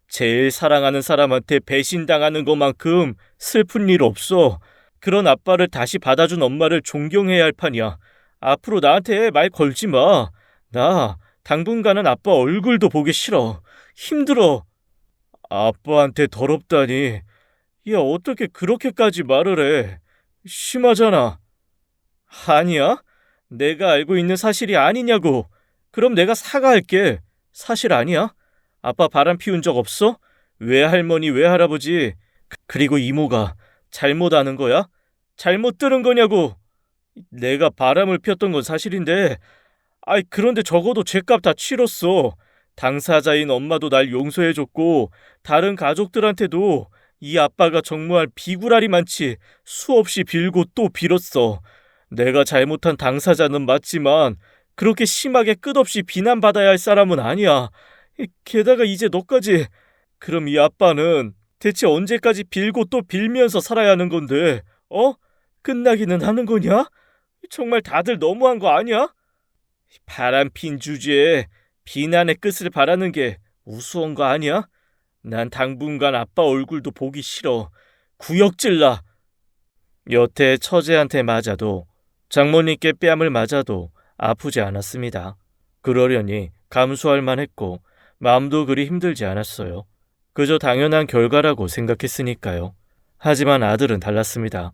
제일 사랑하는 사람한테 배신당하는 것만큼 슬픈 일 없어. 그런 아빠를 다시 받아준 엄마를 존경해야 할 판이야. 앞으로 나한테 말 걸지 마. 나 당분간은 아빠 얼굴도 보기 싫어. 힘들어. 아빠한테 더럽다니. 야, 어떻게 그렇게까지 말을 해? 심하잖아. 아니야? 내가 알고 있는 사실이 아니냐고. 그럼 내가 사과할게. 사실 아니야? 아빠 바람 피운 적 없어? 외할머니, 외할아버지, 그리고 이모가 잘못 아는 거야? 잘못 들은 거냐고. 내가 바람을 피웠던 건 사실인데, 그런데 적어도 죗값 다 치렀어. 당사자인 엄마도 날 용서해줬고, 다른 가족들한테도 이 아빠가 정말 비굴하리 많지 수없이 빌고 또 빌었어. 내가 잘못한 당사자는 맞지만, 그렇게 심하게 끝없이 비난받아야 할 사람은 아니야. 게다가 이제 너까지. 그럼 이 아빠는 대체 언제까지 빌고 또 빌면서 살아야 하는 건데, 어? 끝나기는 하는 거냐? 정말 다들 너무한 거 아니야? 바람핀 주제에 비난의 끝을 바라는 게 우스운 거 아니야? 난 당분간 아빠 얼굴도 보기 싫어. 구역질나. 여태 처제한테 맞아도 장모님께 뺨을 맞아도 아프지 않았습니다. 그러려니 감수할 만했고 마음도 그리 힘들지 않았어요. 그저 당연한 결과라고 생각했으니까요. 하지만 아들은 달랐습니다.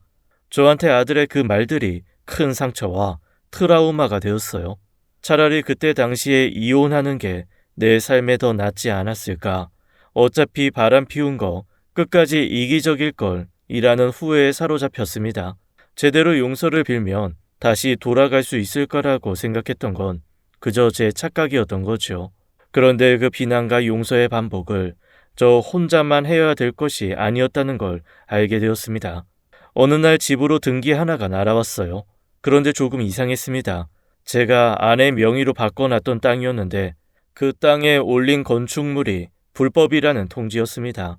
저한테 아들의 그 말들이 큰 상처와 트라우마가 되었어요. 차라리 그때 당시에 이혼하는 게 내 삶에 더 낫지 않았을까. 어차피 바람 피운 거 끝까지 이기적일 걸 이라는 후회에 사로잡혔습니다. 제대로 용서를 빌면 다시 돌아갈 수 있을 거라고 생각했던 건 그저 제 착각이었던 거죠. 그런데 그 비난과 용서의 반복을 저 혼자만 해야 될 것이 아니었다는 걸 알게 되었습니다. 어느 날 집으로 등기 하나가 날아왔어요. 그런데 조금 이상했습니다. 제가 아내 명의로 바꿔놨던 땅이었는데 그 땅에 올린 건축물이 불법이라는 통지였습니다.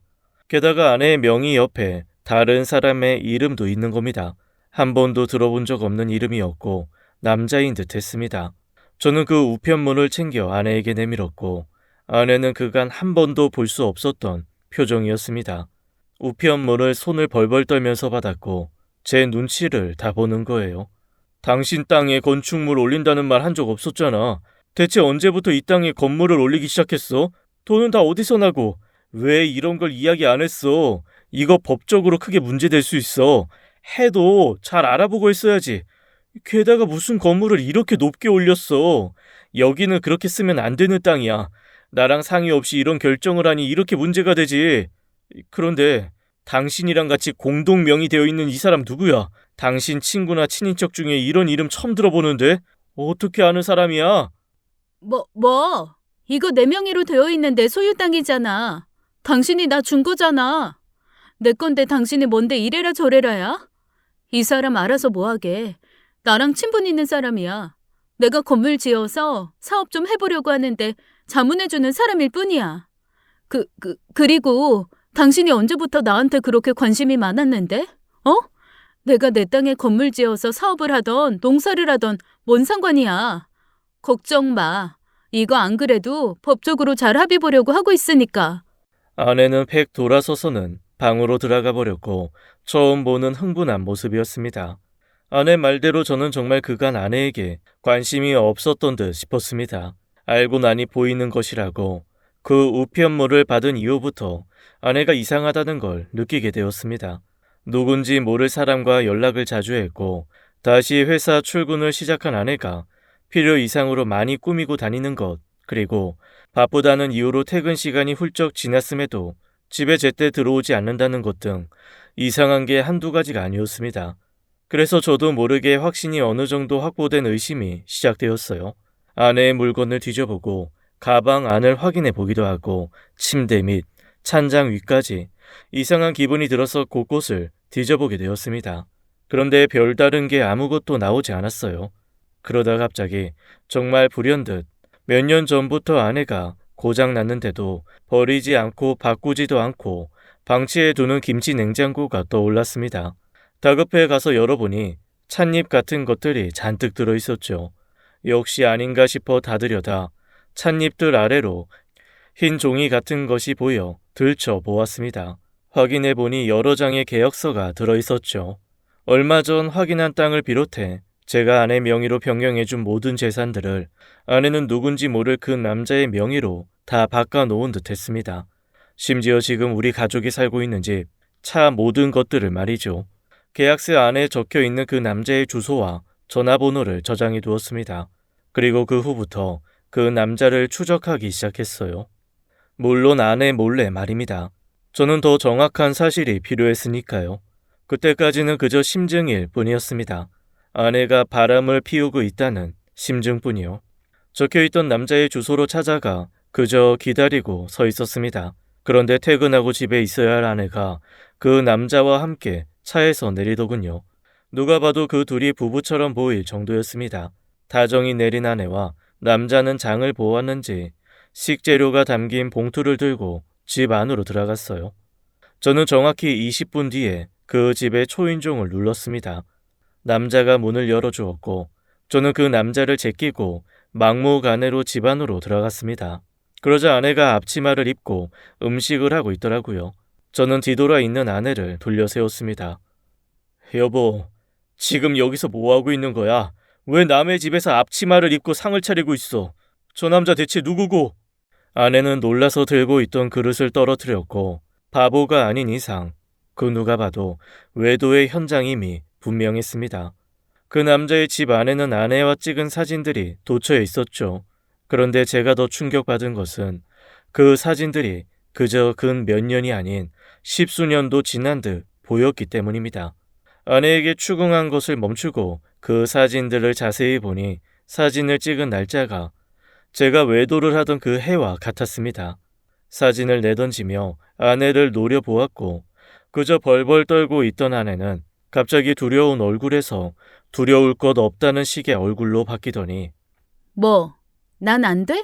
게다가 아내의 명의 옆에 다른 사람의 이름도 있는 겁니다. 한 번도 들어본 적 없는 이름이었고 남자인 듯 했습니다. 저는 그 우편문을 챙겨 아내에게 내밀었고 아내는 그간 한 번도 볼 수 없었던 표정이었습니다. 우편문을 손을 벌벌 떨면서 받았고 제 눈치를 다 보는 거예요. 당신 땅에 건축물 올린다는 말 한 적 없었잖아. 대체 언제부터 이 땅에 건물을 올리기 시작했어? 돈은 다 어디서 나고? 왜 이런 걸 이야기 안 했어? 이거 법적으로 크게 문제될 수 있어. 해도 잘 알아보고 했어야지. 게다가 무슨 건물을 이렇게 높게 올렸어. 여기는 그렇게 쓰면 안 되는 땅이야. 나랑 상의 없이 이런 결정을 하니 이렇게 문제가 되지. 그런데 당신이랑 같이 공동 명의되어 있는 이 사람 누구야? 당신 친구나 친인척 중에 이런 이름 처음 들어보는데? 어떻게 아는 사람이야? 뭐? 이거 내 명의로 되어 있는 내 소유 땅이잖아. 당신이 나 준 거잖아. 내 건데 당신이 뭔데 이래라 저래라야? 이 사람 알아서 뭐하게. 나랑 친분 있는 사람이야. 내가 건물 지어서 사업 좀 해보려고 하는데 자문해주는 사람일 뿐이야. 그리고 당신이 언제부터 나한테 그렇게 관심이 많았는데? 어? 내가 내 땅에 건물 지어서 사업을 하던 농사를 하던 뭔 상관이야. 걱정 마. 이거 안 그래도 법적으로 잘 합의 보려고 하고 있으니까. 아내는 팩 돌아서서는 방으로 들어가 버렸고 처음 보는 흥분한 모습이었습니다. 아내 말대로 저는 정말 그간 아내에게 관심이 없었던 듯 싶었습니다. 알고 나니 보이는 것이라고 그 우편물을 받은 이후부터 아내가 이상하다는 걸 느끼게 되었습니다. 누군지 모를 사람과 연락을 자주 했고 다시 회사 출근을 시작한 아내가 필요 이상으로 많이 꾸미고 다니는 것, 그리고 바쁘다는 이유로 퇴근 시간이 훌쩍 지났음에도 집에 제때 들어오지 않는다는 것 등 이상한 게 한두 가지가 아니었습니다. 그래서 저도 모르게 확신이 어느 정도 확보된 의심이 시작되었어요. 아내의 물건을 뒤져보고 가방 안을 확인해 보기도 하고 침대 및 찬장 위까지 이상한 기분이 들어서 곳곳을 뒤져보게 되었습니다. 그런데 별다른 게 아무것도 나오지 않았어요. 그러다 갑자기 정말 불현듯 몇 년 전부터 아내가 고장났는데도 버리지 않고 바꾸지도 않고 방치해 두는 김치 냉장고가 떠올랐습니다. 다급해 가서 열어보니 찻잎 같은 것들이 잔뜩 들어있었죠. 역시 아닌가 싶어 닫으려다 찻잎들 아래로 흰 종이 같은 것이 보여 들춰 보았습니다. 확인해보니 여러 장의 계약서가 들어있었죠. 얼마 전 확인한 땅을 비롯해 제가 아내 명의로 변경해준 모든 재산들을 아내는 누군지 모를 그 남자의 명의로 다 바꿔놓은 듯 했습니다. 심지어 지금 우리 가족이 살고 있는 집, 차 모든 것들을 말이죠. 계약서 안에 적혀있는 그 남자의 주소와 전화번호를 저장해 두었습니다. 그리고 그 후부터 그 남자를 추적하기 시작했어요. 물론 아내 몰래 말입니다. 저는 더 정확한 사실이 필요했으니까요. 그때까지는 그저 심증일 뿐이었습니다. 아내가 바람을 피우고 있다는 심증뿐이요. 적혀있던 남자의 주소로 찾아가 그저 기다리고 서 있었습니다. 그런데 퇴근하고 집에 있어야 할 아내가 그 남자와 함께 차에서 내리더군요. 누가 봐도 그 둘이 부부처럼 보일 정도였습니다. 다정히 내린 아내와 남자는 장을 보았는지 식재료가 담긴 봉투를 들고 집 안으로 들어갔어요. 저는 정확히 20분 뒤에 그 집의 초인종을 눌렀습니다. 남자가 문을 열어주었고 저는 그 남자를 제끼고 막무가내로 집 안으로 들어갔습니다. 그러자 아내가 앞치마를 입고 음식을 하고 있더라고요. 저는 뒤돌아 있는 아내를 돌려 세웠습니다. 여보, 지금 여기서 뭐하고 있는 거야? 왜 남의 집에서 앞치마를 입고 상을 차리고 있어? 저 남자 대체 누구고? 아내는 놀라서 들고 있던 그릇을 떨어뜨렸고 바보가 아닌 이상 그 누가 봐도 외도의 현장임이 분명했습니다. 그 남자의 집 안에는 아내와 찍은 사진들이 도처에 있었죠. 그런데 제가 더 충격받은 것은 그 사진들이 그저 근 몇 년이 아닌 십수년도 지난 듯 보였기 때문입니다. 아내에게 추궁한 것을 멈추고 그 사진들을 자세히 보니 사진을 찍은 날짜가 제가 외도를 하던 그 해와 같았습니다. 사진을 내던지며 아내를 노려보았고 그저 벌벌 떨고 있던 아내는 갑자기 두려운 얼굴에서 두려울 것 없다는 식의 얼굴로 바뀌더니 뭐, 난 안 돼?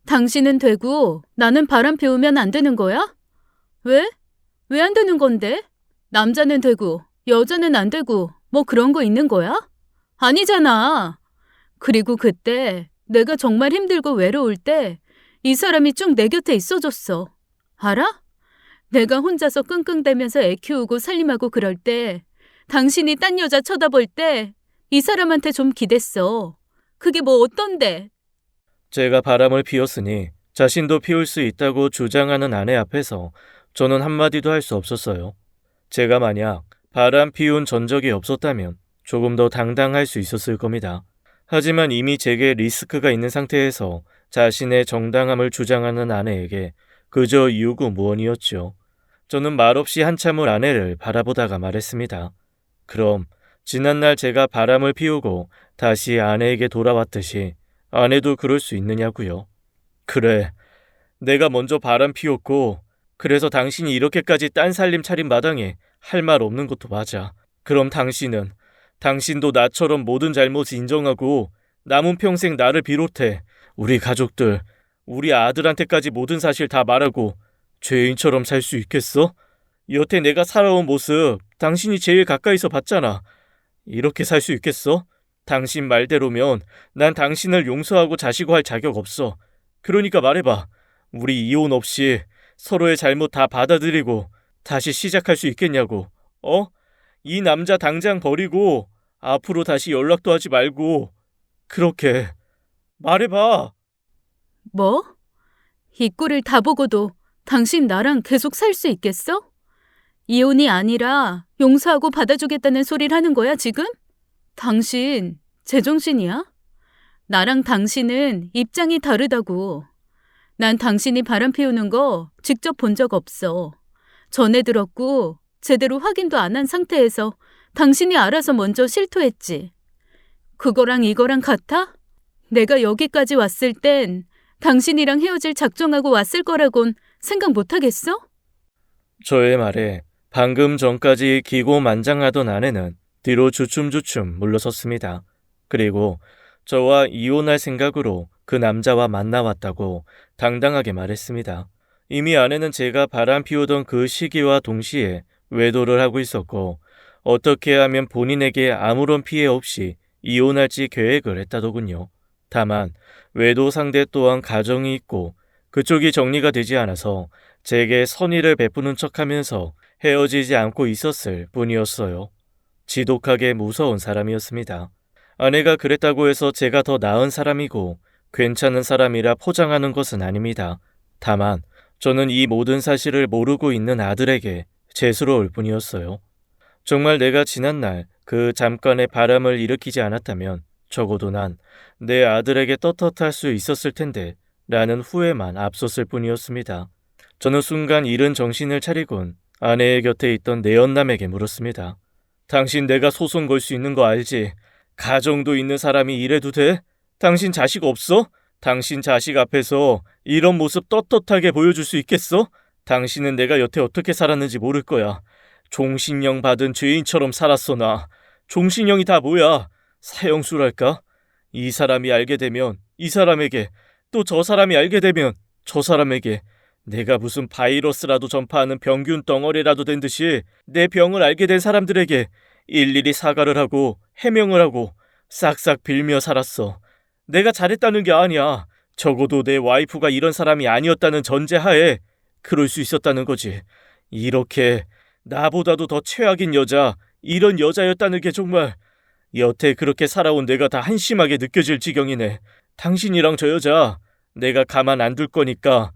당신은 되고 나는 바람 피우면 안 되는 거야? 왜? 왜 안 되는 건데? 남자는 되고 여자는 안 되고 뭐 그런 거 있는 거야? 아니잖아. 그리고 그때 내가 정말 힘들고 외로울 때 이 사람이 쭉 내 곁에 있어줬어. 알아? 내가 혼자서 끙끙대면서 애 키우고 살림하고 그럴 때 당신이 딴 여자 쳐다볼 때 이 사람한테 좀 기댔어. 그게 뭐 어떤데? 제가 바람을 피웠으니 자신도 피울 수 있다고 주장하는 아내 앞에서 저는 한마디도 할 수 없었어요. 제가 만약 바람 피운 전적이 없었다면 조금 더 당당할 수 있었을 겁니다. 하지만 이미 제게 리스크가 있는 상태에서 자신의 정당함을 주장하는 아내에게 그저 유구무원이었죠. 저는 말없이 한참을 아내를 바라보다가 말했습니다. 그럼 지난날 제가 바람을 피우고 다시 아내에게 돌아왔듯이 아내도 그럴 수 있느냐고요. 그래, 내가 먼저 바람 피웠고 그래서 당신이 이렇게까지 딴 살림 차린 마당에 할 말 없는 것도 맞아. 그럼 당신도 나처럼 모든 잘못을 인정하고 남은 평생 나를 비롯해 우리 가족들, 우리 아들한테까지 모든 사실 다 말하고 죄인처럼 살 수 있겠어? 여태 내가 살아온 모습 당신이 제일 가까이서 봤잖아. 이렇게 살 수 있겠어? 당신 말대로면 난 당신을 용서하고 자시고할 자격 없어. 그러니까 말해봐. 우리 이혼 없이 서로의 잘못 다 받아들이고 다시 시작할 수 있겠냐고. 어? 이 남자 당장 버리고 앞으로 다시 연락도 하지 말고 그렇게 말해봐. 뭐? 이 꼴을 다 보고도 당신 나랑 계속 살 수 있겠어? 이혼이 아니라 용서하고 받아주겠다는 소리를 하는 거야, 지금? 당신 제정신이야? 나랑 당신은 입장이 다르다고. 난 당신이 바람 피우는 거 직접 본 적 없어. 전해 들었고 제대로 확인도 안 한 상태에서 당신이 알아서 먼저 실토했지. 그거랑 이거랑 같아? 내가 여기까지 왔을 땐 당신이랑 헤어질 작정하고 왔을 거라곤 생각 못 하겠어? 저의 말에 방금 전까지 기고만장하던 아내는 뒤로 주춤주춤 물러섰습니다. 그리고 저와 이혼할 생각으로 그 남자와 만나왔다고 당당하게 말했습니다. 이미 아내는 제가 바람 피우던 그 시기와 동시에 외도를 하고 있었고 어떻게 하면 본인에게 아무런 피해 없이 이혼할지 계획을 했다더군요. 다만 외도 상대 또한 가정이 있고 그쪽이 정리가 되지 않아서 제게 선의를 베푸는 척하면서 헤어지지 않고 있었을 뿐이었어요. 지독하게 무서운 사람이었습니다. 아내가 그랬다고 해서 제가 더 나은 사람이고 괜찮은 사람이라 포장하는 것은 아닙니다. 다만 저는 이 모든 사실을 모르고 있는 아들에게 죄스러울 뿐이었어요. 정말 내가 지난날 그 잠깐의 바람을 일으키지 않았다면 적어도 난 내 아들에게 떳떳할 수 있었을 텐데 라는 후회만 앞섰을 뿐이었습니다. 저는 순간 잃은 정신을 차리곤 아내의 곁에 있던 내연남에게 물었습니다. 당신 내가 소송 걸 수 있는 거 알지? 가정도 있는 사람이 이래도 돼? 당신 자식 없어? 당신 자식 앞에서 이런 모습 떳떳하게 보여줄 수 있겠어? 당신은 내가 여태 어떻게 살았는지 모를 거야. 종신형 받은 죄인처럼 살았어 나. 종신형이 다 뭐야? 사형수랄까? 이 사람이 알게 되면 이 사람에게 또 저 사람이 알게 되면 저 사람에게 내가 무슨 바이러스라도 전파하는 병균 덩어리라도 된 듯이 내 병을 알게 된 사람들에게 일일이 사과를 하고 해명을 하고 싹싹 빌며 살았어. 내가 잘했다는 게 아니야. 적어도 내 와이프가 이런 사람이 아니었다는 전제하에 그럴 수 있었다는 거지. 이렇게 나보다도 더 최악인 여자, 이런 여자였다는 게 정말 여태 그렇게 살아온 내가 다 한심하게 느껴질 지경이네. 당신이랑 저 여자 내가 가만 안 둘 거니까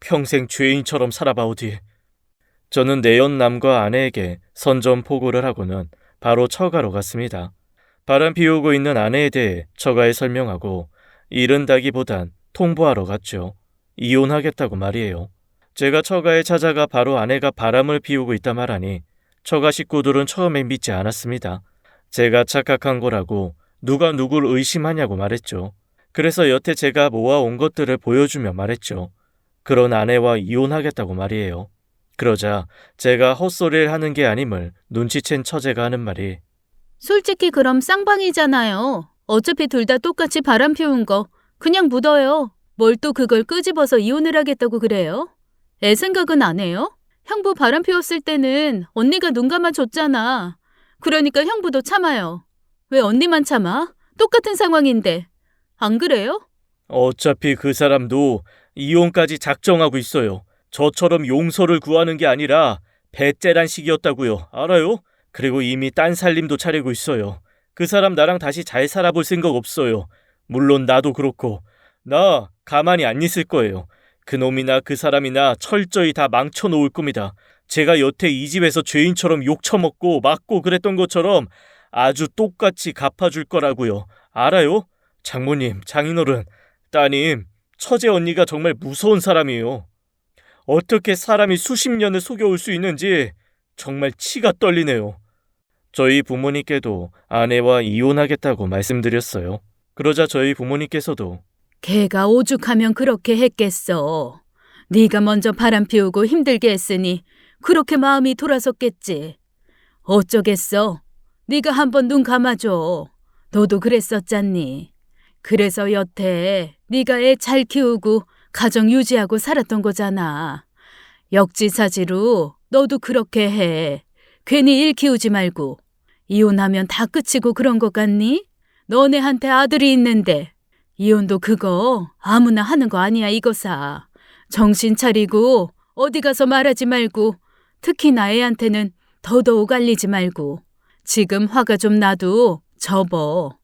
평생 죄인처럼 살아봐오디. 저는 내연남과 아내에게 선전포고를 하고는 바로 처가로 갔습니다. 바람 피우고 있는 아내에 대해 처가에 설명하고 이른다기보단 통보하러 갔죠. 이혼하겠다고 말이에요. 제가 처가에 찾아가 바로 아내가 바람을 피우고 있다 말하니 처가 식구들은 처음엔 믿지 않았습니다. 제가 착각한 거라고 누가 누굴 의심하냐고 말했죠. 그래서 여태 제가 모아온 것들을 보여주며 말했죠. 그런 아내와 이혼하겠다고 말이에요. 그러자 제가 헛소리를 하는 게 아님을 눈치챈 처제가 하는 말이 솔직히 그럼 쌍방이잖아요. 어차피 둘 다 똑같이 바람 피운 거 그냥 묻어요. 뭘 또 그걸 끄집어서 이혼을 하겠다고 그래요? 애 생각은 안 해요? 형부 바람 피웠을 때는 언니가 눈 감아줬잖아. 그러니까 형부도 참아요. 왜 언니만 참아? 똑같은 상황인데. 안 그래요? 어차피 그 사람도 이혼까지 작정하고 있어요. 저처럼 용서를 구하는 게 아니라 배째란 식이었다고요. 알아요? 그리고 이미 딴 살림도 차리고 있어요. 그 사람 나랑 다시 잘 살아볼 생각 없어요. 물론 나도 그렇고 나 가만히 안 있을 거예요. 그놈이나 그 사람이나 철저히 다 망쳐놓을 겁니다. 제가 여태 이 집에서 죄인처럼 욕 처먹고 맞고 그랬던 것처럼 아주 똑같이 갚아줄 거라고요. 알아요? 장모님, 장인어른, 따님, 처제 언니가 정말 무서운 사람이에요. 어떻게 사람이 수십 년을 속여올 수 있는지 정말 치가 떨리네요. 저희 부모님께도 아내와 이혼하겠다고 말씀드렸어요. 그러자 저희 부모님께서도 걔가 오죽하면 그렇게 했겠어. 네가 먼저 바람 피우고 힘들게 했으니 그렇게 마음이 돌아섰겠지. 어쩌겠어. 네가 한번 눈 감아줘. 너도 그랬었잖니. 그래서 여태 네가 애 잘 키우고 가정 유지하고 살았던 거잖아. 역지사지로 너도 그렇게 해. 괜히 일 키우지 말고. 이혼하면 다 끝이고 그런 것 같니? 너네한테 아들이 있는데. 이혼도 그거 아무나 하는 거 아니야 이거사. 정신 차리고 어디 가서 말하지 말고 특히 나 애한테는 더더욱 알리지 말고. 지금 화가 좀 나도 접어.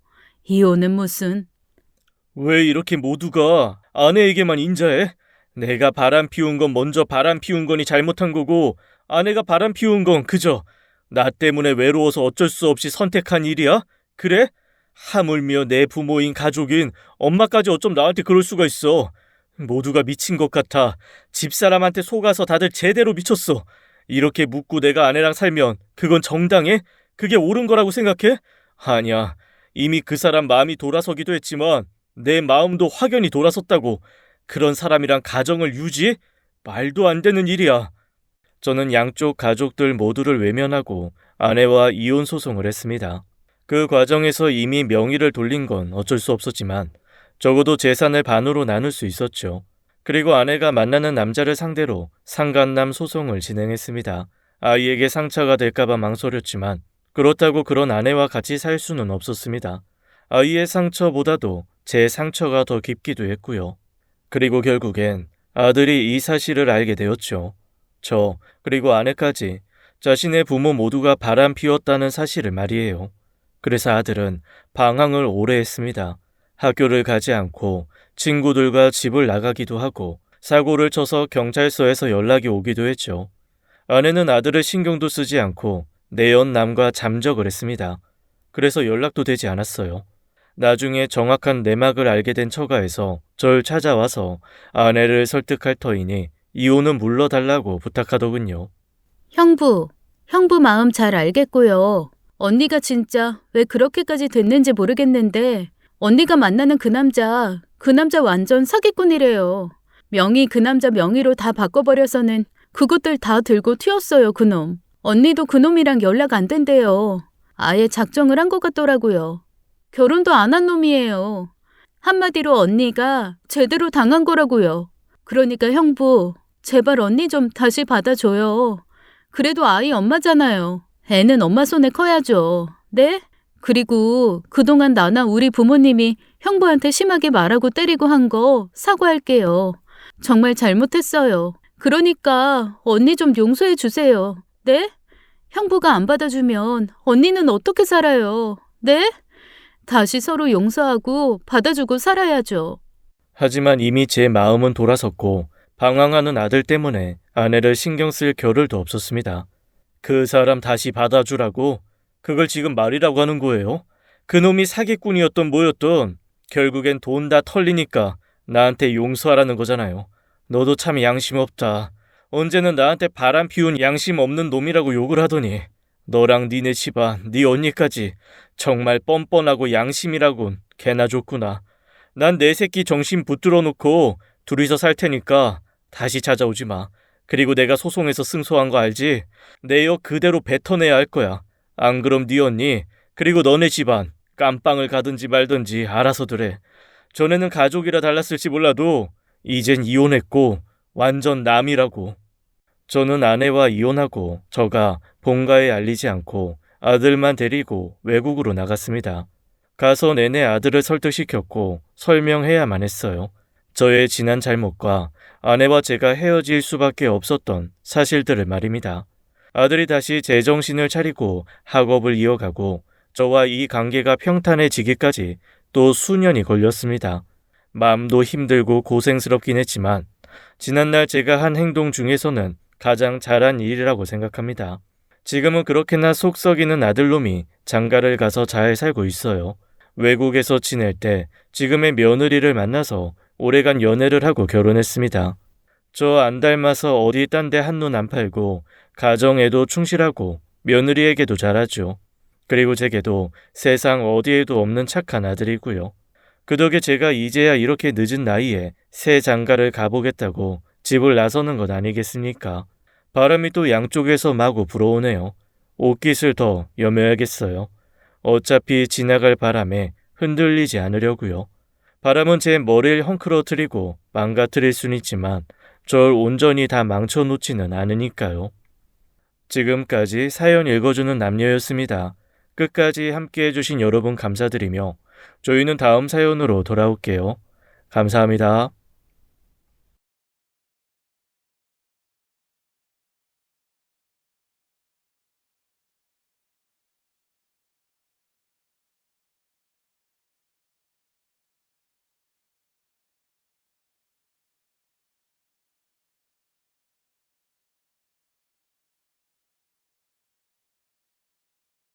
이혼은 무슨. 왜 이렇게 모두가 아내에게만 인자해? 내가 바람 피운 건 먼저 바람 피운 거니 잘못한 거고 아내가 바람 피운 건 그저 나 때문에 외로워서 어쩔 수 없이 선택한 일이야? 그래? 하물며 내 부모인 가족인 엄마까지 어쩜 나한테 그럴 수가 있어. 모두가 미친 것 같아. 집사람한테 속아서 다들 제대로 미쳤어. 이렇게 묻고 내가 아내랑 살면 그건 정당해? 그게 옳은 거라고 생각해? 아니야. 이미 그 사람 마음이 돌아서기도 했지만 내 마음도 확연히 돌아섰다고. 그런 사람이랑 가정을 유지? 말도 안 되는 일이야. 저는 양쪽 가족들 모두를 외면하고 아내와 이혼 소송을 했습니다. 그 과정에서 이미 명의를 돌린 건 어쩔 수 없었지만 적어도 재산을 반으로 나눌 수 있었죠. 그리고 아내가 만나는 남자를 상대로 상간남 소송을 진행했습니다. 아이에게 상처가 될까봐 망설였지만 그렇다고 그런 아내와 같이 살 수는 없었습니다. 아이의 상처보다도 제 상처가 더 깊기도 했고요. 그리고 결국엔 아들이 이 사실을 알게 되었죠. 저 그리고 아내까지 자신의 부모 모두가 바람 피웠다는 사실을 말이에요. 그래서 아들은 방황을 오래 했습니다. 학교를 가지 않고 친구들과 집을 나가기도 하고 사고를 쳐서 경찰서에서 연락이 오기도 했죠. 아내는 아들을 신경도 쓰지 않고 내연남과 잠적을 했습니다. 그래서 연락도 되지 않았어요. 나중에 정확한 내막을 알게 된 처가에서 절 찾아와서 아내를 설득할 터이니 이혼은 물러달라고 부탁하더군요. 형부 마음 잘 알겠고요. 언니가 진짜 왜 그렇게까지 됐는지 모르겠는데 언니가 만나는 그 남자 완전 사기꾼이래요. 명의 그 남자 명의로 다 바꿔버려서는 그것들 다 들고 튀었어요, 그놈. 언니도 그놈이랑 연락 안 된대요. 아예 작정을 한 것 같더라고요. 결혼도 안 한 놈이에요. 한마디로 언니가 제대로 당한 거라고요. 그러니까 형부, 제발 언니 좀 다시 받아줘요. 그래도 아이 엄마잖아요. 애는 엄마 손에 커야죠. 네? 그리고 그동안 나나 우리 부모님이 형부한테 심하게 말하고 때리고 한 거 사과할게요. 정말 잘못했어요. 그러니까 언니 좀 용서해 주세요. 네? 형부가 안 받아주면 언니는 어떻게 살아요? 네? 다시 서로 용서하고 받아주고 살아야죠. 하지만 이미 제 마음은 돌아섰고 방황하는 아들 때문에 아내를 신경 쓸 겨를도 없었습니다. 그 사람 다시 받아주라고? 그걸 지금 말이라고 하는 거예요? 그놈이 사기꾼이었던 뭐였던 결국엔 돈 다 털리니까 나한테 용서하라는 거잖아요. 너도 참 양심 없다. 언제는 나한테 바람 피운 양심 없는 놈이라고 욕을 하더니 너랑 니네 집안, 네 언니까지 정말 뻔뻔하고 양심이라곤 개나 좋구나. 난 내 새끼 정신 붙들어 놓고 둘이서 살 테니까 다시 찾아오지 마. 그리고 내가 소송에서 승소한 거 알지? 내 역 그대로 뱉어내야 할 거야. 안 그럼 네 언니 그리고 너네 집안 깜빵을 가든지 말든지 알아서들 해. 전에는 가족이라 달랐을지 몰라도 이젠 이혼했고 완전 남이라고. 저는 아내와 이혼하고 저가 본가에 알리지 않고 아들만 데리고 외국으로 나갔습니다. 가서 내내 아들을 설득시켰고 설명해야만 했어요. 저의 지난 잘못과 아내와 제가 헤어질 수밖에 없었던 사실들을 말입니다. 아들이 다시 제정신을 차리고 학업을 이어가고 저와 이 관계가 평탄해지기까지 또 수년이 걸렸습니다. 마음도 힘들고 고생스럽긴 했지만 지난날 제가 한 행동 중에서는 가장 잘한 일이라고 생각합니다. 지금은 그렇게나 속 썩이는 아들놈이 장가를 가서 잘 살고 있어요. 외국에서 지낼 때 지금의 며느리를 만나서 오래간 연애를 하고 결혼했습니다. 저 안 닮아서 어디 딴 데 한눈 안 팔고 가정에도 충실하고 며느리에게도 잘하죠. 그리고 제게도 세상 어디에도 없는 착한 아들이고요. 그 덕에 제가 이제야 이렇게 늦은 나이에 새 장가를 가보겠다고 집을 나서는 것 아니겠습니까? 바람이 또 양쪽에서 마구 불어오네요. 옷깃을 더 여며야겠어요. 어차피 지나갈 바람에 흔들리지 않으려고요. 바람은 제 머리를 헝클어뜨리고 망가뜨릴 순 있지만 절 온전히 다 망쳐놓지는 않으니까요. 지금까지 사연 읽어주는 남녀였습니다. 끝까지 함께해주신 여러분 감사드리며 저희는 다음 사연으로 돌아올게요. 감사합니다.